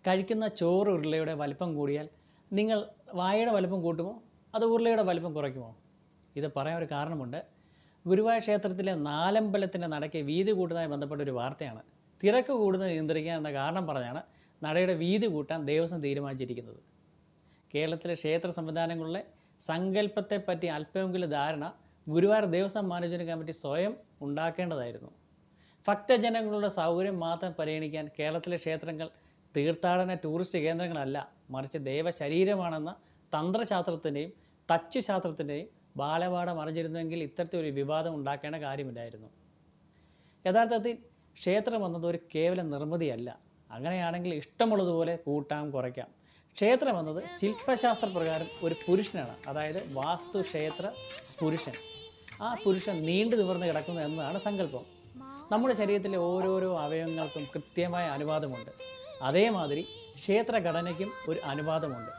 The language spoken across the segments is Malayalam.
കഴിക്കുന്ന ചോറ് ഉരുളയുടെ വലിപ്പം കൂടിയാൽ നിങ്ങൾ വായയുടെ വലിപ്പം കൂട്ടുമോ അത് ഉരുളയുടെ വലിപ്പം കുറയ്ക്കുമോ? ഇത് പറയാൻ ഒരു കാരണമുണ്ട്. ഗുരുവായൂർ ക്ഷേത്രത്തിലെ നാലമ്പലത്തിൻ്റെ നടയ്ക്ക് വീതി കൂട്ടുന്നതുമായി ബന്ധപ്പെട്ട ഒരു വാർത്തയാണ്. തിരക്ക് കൂടുന്നത് നിയന്ത്രിക്കാൻ എന്ന കാരണം പറഞ്ഞാണ് നടയുടെ വീതി കൂട്ടാൻ ദേവസ്വം തീരുമാനിച്ചിരിക്കുന്നത്. കേരളത്തിലെ ക്ഷേത്ര സംവിധാനങ്ങളിലെ സങ്കല്പത്തെപ്പറ്റി അല്പമെങ്കിലും ധാരണ ഗുരുവായൂർ ദേവസ്വം മാനേജ്മെൻറ്റ് കമ്മിറ്റി സ്വയം ഉണ്ടാക്കേണ്ടതായിരുന്നു. ഭക്തജനങ്ങളുടെ സൗകര്യം മാത്രം പരിഗണിക്കാൻ കേരളത്തിലെ ക്ഷേത്രങ്ങൾ തീർത്ഥാടന ടൂറിസ്റ്റ് കേന്ദ്രങ്ങളല്ല, മറിച്ച് ദേവശരീരമാണെന്ന തന്ത്രശാസ്ത്രത്തിൻ്റെയും തച്ചുശാസ്ത്രത്തിൻ്റെയും ബാലപാഠം അറിഞ്ഞിരുന്നുവെങ്കിൽ ഇത്തരത്തിലൊരു വിവാദം ഉണ്ടാക്കേണ്ട കാര്യമില്ലായിരുന്നു. യഥാർത്ഥത്തിൽ ക്ഷേത്രം എന്നത് ഒരു കേവല നിർമ്മിതിയല്ല. അങ്ങനെയാണെങ്കിൽ ഇഷ്ടമുള്ളതുപോലെ കൂട്ടാം കുറയ്ക്കാം. ക്ഷേത്രം എന്നത് ശില്പശാസ്ത്ര പ്രകാരം ഒരു പുരുഷനാണ്, അതായത് വാസ്തുക്ഷേത്ര പുരുഷൻ. ആ പുരുഷൻ നീണ്ടു നിവർന്ന് കിടക്കുന്നു എന്നതാണ് സങ്കല്പം. നമ്മുടെ ശരീരത്തിലെ ഓരോരോ അവയവങ്ങൾക്കും കൃത്യമായ അനുപാതമുണ്ട്. അതേമാതിരി ക്ഷേത്രഘടനയ്ക്കും ഒരു അനുപാതമുണ്ട്.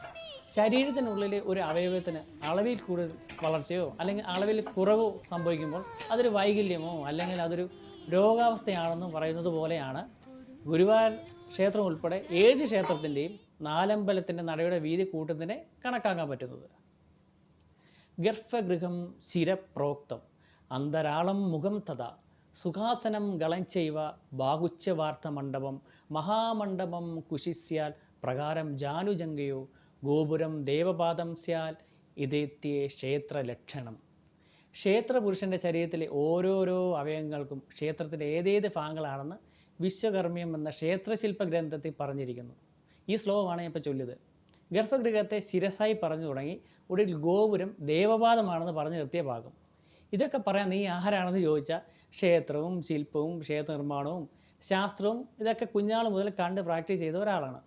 ശരീരത്തിനുള്ളിലെ ഒരു അവയവത്തിന് അളവിൽ കൂടുതൽ വളർച്ചയോ അല്ലെങ്കിൽ അളവിൽ കുറവോ സംഭവിക്കുമ്പോൾ അതൊരു വൈകല്യമോ അല്ലെങ്കിൽ അതൊരു രോഗാവസ്ഥയാണെന്ന് പറയുന്നത് പോലെയാണ് ഗുരുവായൂർ ക്ഷേത്രം ഉൾപ്പെടെ 7 ക്ഷേത്രത്തിൻ്റെയും നാലമ്പലത്തിൻ്റെ നടയുടെ വീതി കൂട്ടുന്നതിനെ കണക്കാക്കാൻ പറ്റുന്നത്. ഗർഭഗൃഹം ശിരപ്രോക്തം അന്തരാളം മുഖം തഥാ സുഖാസനം ഗളഞ്ചൈവ ബാഹുച്യവാർത്ത മണ്ഡപം മഹാമണ്ഡപം കുശിസ്യാൽ പ്രകാരം ജാനുജംഗയോ ഗോപുരം ദേവപാദം സ്യാൽ ഇതേത്യേ ക്ഷേത്രലക്ഷണം. ക്ഷേത്രപുരുഷൻ്റെ ശരീരത്തിലെ ഓരോരോ അവയവങ്ങൾക്കും ക്ഷേത്രത്തിൻ്റെ ഏതേത് ഭാഗങ്ങളാണെന്ന് വിശ്വകർമ്മ്യം എന്ന ക്ഷേത്രശില്പ ഗ്രന്ഥത്തിൽ പറഞ്ഞിരിക്കുന്നു. ഈ ശ്ലോകമാണ് ഞാൻ ഇപ്പോൾ ചൊല്ലിയത്. ഗർഭഗൃഹത്തെ ശിരസായി പറഞ്ഞു തുടങ്ങി ഒടുവിൽ ഗോപുരം ദേവപാദമാണെന്ന് പറഞ്ഞു നിർത്തിയ ഭാഗം. ഇതൊക്കെ പറയാൻ നീ ആരാണെന്ന് ചോദിച്ചാൽ ക്ഷേത്രവും ശില്പവും ക്ഷേത്ര നിർമ്മാണവും ശാസ്ത്രവും ഇതൊക്കെ കുഞ്ഞാൾ മുതൽ കണ്ട് പ്രാക്ടീസ് ചെയ്ത ഒരാളാണ്.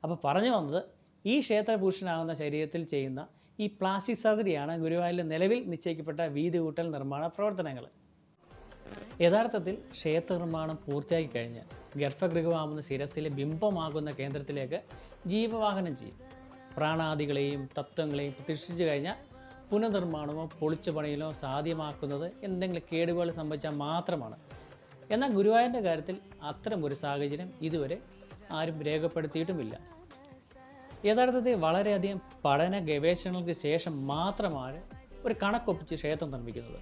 അപ്പോൾ പറഞ്ഞു വന്നത് ഈ ക്ഷേത്രപുരുഷനാകുന്ന ശരീരത്തിൽ ചെയ്യുന്ന ഈ പ്ലാസ്റ്റിക് സർജറിയാണ് ഗുരുവായൂരിൽ നിലവിൽ നിശ്ചയിക്കപ്പെട്ട വീതി കൂട്ടൽ നിർമ്മാണ പ്രവർത്തനങ്ങൾ. യഥാർത്ഥത്തിൽ ക്ഷേത്ര നിർമ്മാണം പൂർത്തിയാക്കി കഴിഞ്ഞാൽ ഗർഭഗൃഹമാകുന്ന ശിരസിലെ ബിംബമാകുന്ന കേന്ദ്രത്തിലേക്ക് ജീവവാഹനം ചെയ്യും. പ്രാണാദികളെയും തത്വങ്ങളെയും പ്രതിഷ്ഠിച്ചു കഴിഞ്ഞാൽ പുനർനിർമ്മാണമോ പൊളിച്ചു പണിയിലോ സാധ്യമാക്കുന്നത് എന്തെങ്കിലും കേടുപാട് സംഭവിച്ചാൽ മാത്രമാണ്. എന്നാൽ ഗുരുവായൂരിൻ്റെ കാര്യത്തിൽ അത്തരമൊരു സാഹചര്യം ഇതുവരെ ആരും രേഖപ്പെടുത്തിയിട്ടുമില്ല. യഥാർത്ഥത്തിൽ വളരെയധികം പഠന ഗവേഷണങ്ങൾക്ക് ശേഷം മാത്രമാണ് ഒരു കണക്കൊപ്പിച്ച് ക്ഷേത്രം നിർമ്മിക്കുന്നത്.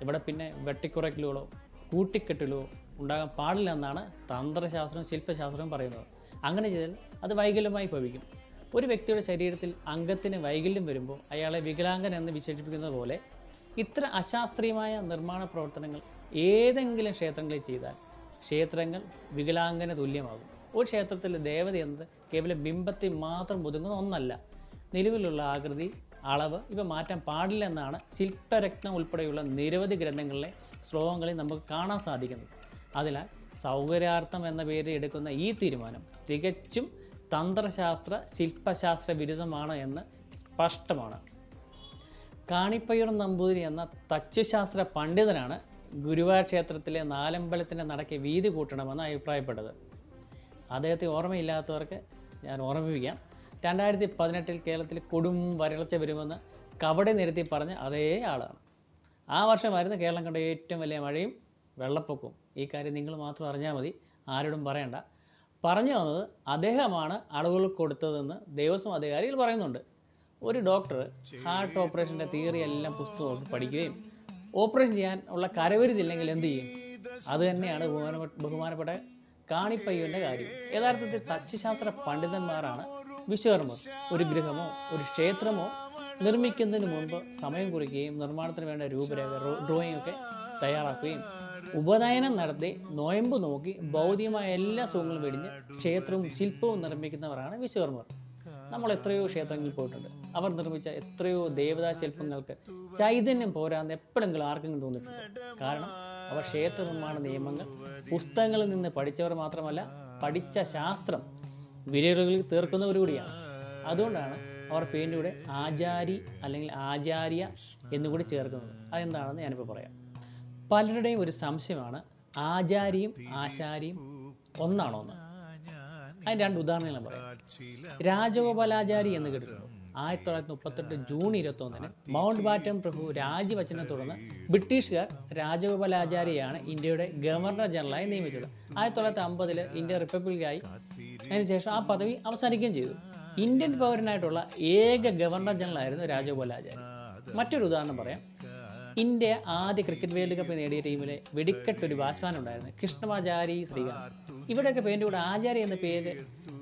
ഇവിടെ പിന്നെ വെട്ടിക്കുറയ്ക്കലുകളോ കൂട്ടിക്കെട്ടലോ ഉണ്ടാകാൻ പാടില്ല എന്നാണ് തന്ത്രശാസ്ത്രവും ശില്പശാസ്ത്രവും പറയുന്നത്. അങ്ങനെ ചെയ്താൽ അത് വൈകല്യമായി ഭവിക്കും. ഒരു വ്യക്തിയുടെ ശരീരത്തിൽ അംഗത്തിന് വൈകല്യം വരുമ്പോൾ അയാളെ വികലാംഗൻ എന്ന് വിശേഷിപ്പിക്കുന്നത് പോലെ ഇത്ര അശാസ്ത്രീയമായ നിർമ്മാണ പ്രവർത്തനങ്ങൾ ഏതെങ്കിലും ക്ഷേത്രങ്ങളിൽ ചെയ്താൽ ക്ഷേത്രങ്ങൾ വികലാംഗന് തുല്യമാകും. ഒരു ക്ഷേത്രത്തിലെ ദേവത എന്നത് കേവലം ബിംബത്തിൽ മാത്രം ഒതുങ്ങുന്ന ഒന്നല്ല. നിലവിലുള്ള ആകൃതി, അളവ് ഇവ മാറ്റാൻ പാടില്ല എന്നാണ് ശില്പരത്നം ഉൾപ്പെടെയുള്ള നിരവധി ഗ്രന്ഥങ്ങളിലെ ശ്ലോകങ്ങളിൽ നമുക്ക് കാണാൻ സാധിക്കുന്നത്. അതിനാൽ സൗകര്യാർത്ഥം എന്ന പേരിൽ എടുക്കുന്ന ഈ തീരുമാനം തികച്ചും തന്ത്രശാസ്ത്ര ശില്പശാസ്ത്ര വിരുദ്ധമാണ് എന്ന് സ്പഷ്ടമാണ്. കാണിപ്പയ്യൂർ നമ്പൂതിരി എന്ന തച്ചുശാസ്ത്ര പണ്ഡിതനാണ് ഗുരുവായൂർ ക്ഷേത്രത്തിലെ നാലമ്പലത്തിൻ്റെ നടയ്ക്ക് വീതി കൂട്ടണമെന്ന് അഭിപ്രായപ്പെട്ടത്. അദ്ദേഹത്തെ ഓർമ്മയില്ലാത്തവർക്ക് ഞാൻ ഓർമ്മിപ്പിക്കാം. 2018 കേരളത്തിൽ കൊടും വരൾച്ച വരുമെന്ന് കവടി നിരത്തി പറഞ്ഞ അതേ ആളാണ്. ആ വർഷമായിരുന്നു കേരളം കണ്ട ഏറ്റവും വലിയ മഴയും വെള്ളപ്പൊക്കവും. ഈ കാര്യം നിങ്ങൾ മാത്രം അറിഞ്ഞാൽ മതി, ആരോടും പറയണ്ട. പറഞ്ഞു വന്നത് അദ്ദേഹമാണ് അളവുകൾ കൊടുത്തതെന്ന് ദേവസ്വം അധികാരികൾ പറയുന്നുണ്ട്. ഒരു ഡോക്ടർ ഹാർട്ട് ഓപ്പറേഷൻ്റെ തിയറി എല്ലാം പുസ്തകം നോക്കി പഠിക്കുകയും ഓപ്പറേഷൻ ചെയ്യാൻ ഉള്ള കരവരുതില്ലെങ്കിൽ എന്ത് ചെയ്യും? അതുതന്നെയാണ് ബഹുമാനപ്പെട്ട കാണിപ്പയ്യൂരിൻ്റെ കാര്യം. യഥാർത്ഥത്തിൽ തച്ചുശാസ്ത്ര പണ്ഡിതന്മാരാണ് വിശ്വകർമ്മർ. ഒരു ഗൃഹമോ ഒരു ക്ഷേത്രമോ നിർമ്മിക്കുന്നതിന് മുമ്പ് സമയം കുറിക്കുകയും നിർമ്മാണത്തിന് വേണ്ട രൂപരേഖ ഡ്രോയിങ് ഒക്കെ തയ്യാറാക്കുകയും ഉപനയനം നടത്തി നോയമ്പ് നോക്കി ഭൗതികമായ എല്ലാ സുഖങ്ങളും വെടിഞ്ഞ് ക്ഷേത്രവും ശില്പവും നിർമ്മിക്കുന്നവരാണ് വിശ്വകർമ്മർ. നമ്മൾ എത്രയോ ക്ഷേത്രങ്ങളിൽ പോയിട്ടുണ്ട്. അവർ നിർമ്മിച്ച എത്രയോ ദേവതാ ശില്പങ്ങൾക്ക് ചൈതന്യം പോരാന്ന് എപ്പോഴെങ്കിലും ആർക്കെങ്കിലും തോന്നിയിട്ടുണ്ട്. കാരണം അവർ ക്ഷേത്ര നിർമ്മാണ നിയമങ്ങൾ പുസ്തകങ്ങളിൽ നിന്ന് പഠിച്ചവർ മാത്രമല്ല, പഠിച്ച ശാസ്ത്രം വിരലുകളിൽ തീർക്കുന്നവരുകൂടിയാണ്. അതുകൊണ്ടാണ് അവർ പേരിൻ്റെ ആചാരി അല്ലെങ്കിൽ ആചാര്യ എന്നുകൂടി ചേർക്കുന്നത്. അതെന്താണെന്ന് ഞാനിപ്പോൾ പറയാം. പലരുടെയും ഒരു സംശയമാണ് ആചാരിയും ആശാരിയും ഒന്നാണോ എന്ന്. അതിന് 2 ഉദാഹരണങ്ങൾ ഞാൻ പറയാം. രാജഗോപാലാചാരി എന്ന് കേട്ടിട്ടുണ്ടോ? 1938 ജൂൺ 21 മൗണ്ട് ബാറ്റൻ പ്രഭു രാജിവച്ചതിനെ തുടർന്ന് ബ്രിട്ടീഷുകാർ രാജഗോപാലാചാരിയാണ് ഇന്ത്യയുടെ ഗവർണർ ജനറലായി നിയമിച്ചത്. 1950 ഇന്ത്യ റിപ്പബ്ലിക്കായി അതിനുശേഷം ആ പദവി അവസാനിക്കുകയും ചെയ്തു. ഇന്ത്യൻ പൗരനായിട്ടുള്ള ഏക ഗവർണർ ജനറൽ ആയിരുന്നു രാജഗോപാലാചാരി. മറ്റൊരു ഉദാഹരണം പറയാം. ഇന്ത്യ ആദ്യ ക്രിക്കറ്റ് വേൾഡ് കപ്പ് നേടിയ ടീമിലെ വെടിക്കെട്ട് ഒരു ബാറ്റ്സ്മാൻ ഉണ്ടായിരുന്നു, കൃഷ്ണമാചാരി ശ്രീകാന്ത്. ഇവിടെയൊക്കെ പേരിൻ്റെ കൂടെ ആചാരി എന്ന പേര്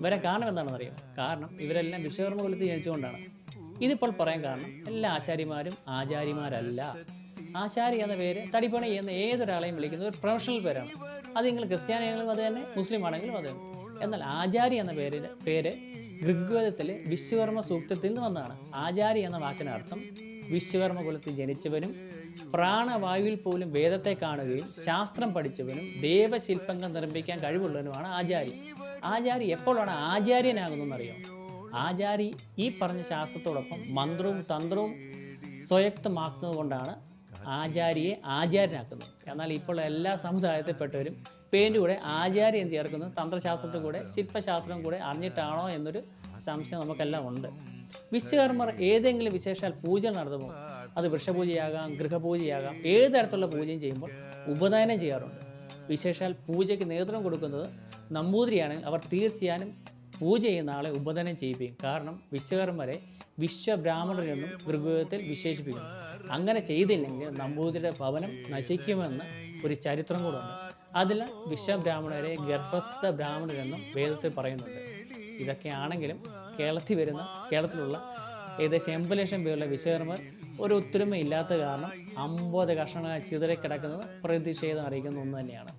വരെ കാരണം എന്താണെന്ന് അറിയാം. കാരണം ഇവരെല്ലാം വിശ്വകർമ്മ കുലത്തിൽ ജനിച്ചുകൊണ്ടാണ്. ഇതിപ്പോൾ പറയാൻ കാരണം എല്ലാ ആശാരിമാരും ആചാര്യമാരല്ല. ആശാരി എന്ന പേര് തടിപ്പണി ചെയ്യുന്ന ഏതൊരാളെയും വിളിക്കുന്ന ഒരു പ്രൊഫഷണൽ പേരാണ്. അത് നിങ്ങൾ ക്രിസ്ത്യാനിയാണെങ്കിലും അത് തന്നെ, മുസ്ലിം ആണെങ്കിലും അത് തന്നെ. എന്നാൽ ആചാരി എന്ന പേര് ഋഗ്വേദത്തിലെ വിശ്വകർമ്മ സൂക്തത്തിൽ നിന്ന് വന്നതാണ്. ആചാരി എന്ന വാക്കിനർത്ഥം വിശ്വകർമ്മ കുലത്തിൽ ജനിച്ചവനും പ്രാണവായുവിൽ പോലും വേദത്തെ കാണുകയും ശാസ്ത്രം പഠിച്ചവനും ദേവശില്പങ്ങൾ നിർമ്മിക്കാൻ കഴിവുള്ളവനുമാണ് ആചാരി. ആചാരി എപ്പോഴാണ് ആചാര്യനാകുന്നതെന്നറിയോ? ആചാരി ഈ പറഞ്ഞ ശാസ്ത്രത്തോടൊപ്പം മന്ത്രവും തന്ത്രവും സ്വയക്തമാക്കുന്നത് കൊണ്ടാണ് ആചാരിയെ ആചാര്യനാക്കുന്നത്. എന്നാൽ ഇപ്പോൾ എല്ലാ സമുദായത്തിൽപ്പെട്ടവരും പേരിൻ്റെ കൂടെ ആചാര്യൻ ചേർക്കുന്നത് തന്ത്രശാസ്ത്രത്തിൽ കൂടെ ശില്പശാസ്ത്രം കൂടെ അറിഞ്ഞിട്ടാണോ എന്നൊരു സംശയം നമുക്കെല്ലാം ഉണ്ട്. വിശ്വകർമ്മർ ഏതെങ്കിലും വിശേഷാൽ പൂജ നടത്തുമ്പോൾ അത് വൃക്ഷപൂജയാകാം, ഗൃഹപൂജയാകാം, ഏത് തരത്തിലുള്ള പൂജയും ചെയ്യുമ്പോൾ ഉപനയനം ചെയ്യാറുണ്ട്. വിശേഷാൽ പൂജയ്ക്ക് നേതൃത്വം കൊടുക്കുന്നത് നമ്പൂതിരിയാണെങ്കിൽ അവർ തീർച്ചയായും പൂജ ചെയ്യുന്ന ആളെ ഉപനയനം ചെയ്യിപ്പിക്കും. കാരണം വിശ്വകർമ്മരെ വിശ്വബ്രാഹ്മണരെന്നും ഋഗ്വേദത്തിൽ വിശേഷിപ്പിക്കുന്നു. അങ്ങനെ ചെയ്തില്ലെങ്കിൽ നമ്പൂതിരിയുടെ ഭവനം നശിക്കുമെന്ന് ഒരു ചരിത്രം കൂടെ ഉണ്ട്. അതിൽ വിശ്വബ്രാഹ്മണരെ ഗർഭസ്ഥ ബ്രാഹ്മണരെന്നും വേദത്തിൽ പറയുന്നുണ്ട്. ഇതൊക്കെയാണെങ്കിലും കേരളത്തിലുള്ള ഏകദേശം 80 ലക്ഷം പേരുള്ള വിശ്വകർമ്മർ ഒരു ഒത്തൊരുമയില്ലാത്ത കാരണം 50 കഷണങ്ങളായി ചിതറിക്കിടക്കുന്നത് പ്രതിഷേധം അറിയിക്കുന്ന ഒന്ന് തന്നെയാണ്.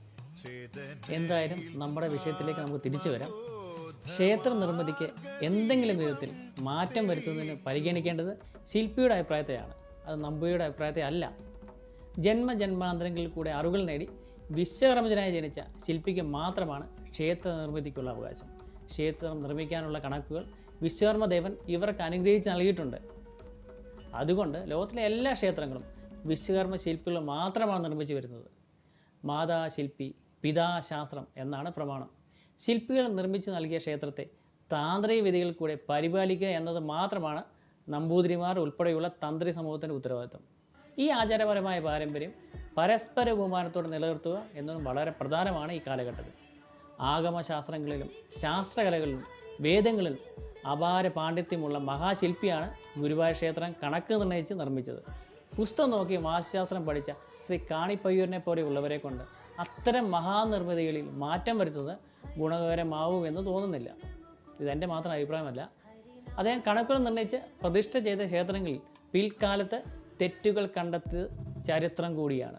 എന്തായാലും നമ്മുടെ വിഷയത്തിലേക്ക് നമുക്ക് തിരിച്ചു വരാം. ക്ഷേത്ര നിർമ്മിതിക്ക് എന്തെങ്കിലും വിധത്തിൽ മാറ്റം വരുത്തുന്നതിന് പരിഗണിക്കേണ്ടത് ശില്പിയുടെ അഭിപ്രായത്തെയാണ്, അത് നമ്പൂതിരിയുടെ അഭിപ്രായത്തെ അല്ല. ജന്മജന്മാന്തരങ്ങളിൽ കൂടെ അറിവുകൾ നേടി വിശ്വകർമ്മജനായി ജനിച്ച ശില്പിക്ക് മാത്രമാണ് ക്ഷേത്ര നിർമ്മിതിക്കുള്ള അവകാശം. ക്ഷേത്രം നിർമ്മിക്കാനുള്ള കണക്കുകൾ വിശ്വകർമ്മദേവൻ ഇവർക്ക് അനുഗ്രഹിച്ച് നൽകിയിട്ടുണ്ട്. അതുകൊണ്ട് ലോകത്തിലെ എല്ലാ ക്ഷേത്രങ്ങളും വിശ്വകർമ്മ ശില്പികൾ മാത്രമാണ് നിർമ്മിച്ചു വരുന്നത്. മാതാ ശില്പി പിതാ ശാസ്ത്രം എന്നാണ് പ്രമാണം. ശില്പികൾ നിർമ്മിച്ചു നൽകിയ ക്ഷേത്രത്തെ താന്ത്രിക വിധികൾ കൂടെ പരിപാലിക്കുക എന്നത് മാത്രമാണ് നമ്പൂതിരിമാർ ഉൾപ്പെടെയുള്ള തന്ത്രി സമൂഹത്തിൻ്റെ ഉത്തരവാദിത്വം. ഈ ആചാരപരമായ പാരമ്പര്യം പരസ്പര ബഹുമാനത്തോടെ നിലനിർത്തുക എന്നതും വളരെ പ്രധാനമാണ് ഈ കാലഘട്ടത്തിൽ. ആഗമശാസ്ത്രങ്ങളിലും ശാസ്ത്രകലകളിലും വേദങ്ങളിലും അപാര പാണ്ഡിത്യമുള്ള മഹാശില്പിയാണ് ഗുരുവായൂർ ക്ഷേത്രം കണക്ക് നിർണ്ണയിച്ച് നിർമ്മിച്ചത്. പുസ്തകം നോക്കി വാസ്തുശാസ്ത്രം പഠിച്ച ശ്രീ കാണിപ്പയ്യൂരിനെ പോലെയുള്ളവരെ കൊണ്ട് അത്തരം മഹാനിർമ്മിതികളിൽ മാറ്റം വരുത്തുന്നത് ഗുണകരമാവുമെന്ന് തോന്നുന്നില്ല. ഇതെൻ്റെ മാത്രം അഭിപ്രായമല്ല. അദ്ദേഹം കണക്കുകൾ നിർണ്ണയിച്ച് പ്രതിഷ്ഠ ചെയ്ത ക്ഷേത്രങ്ങളിൽ പിൽക്കാലത്ത് തെറ്റുകൾ കണ്ടെത്തിയത് ചരിത്രം കൂടിയാണ്.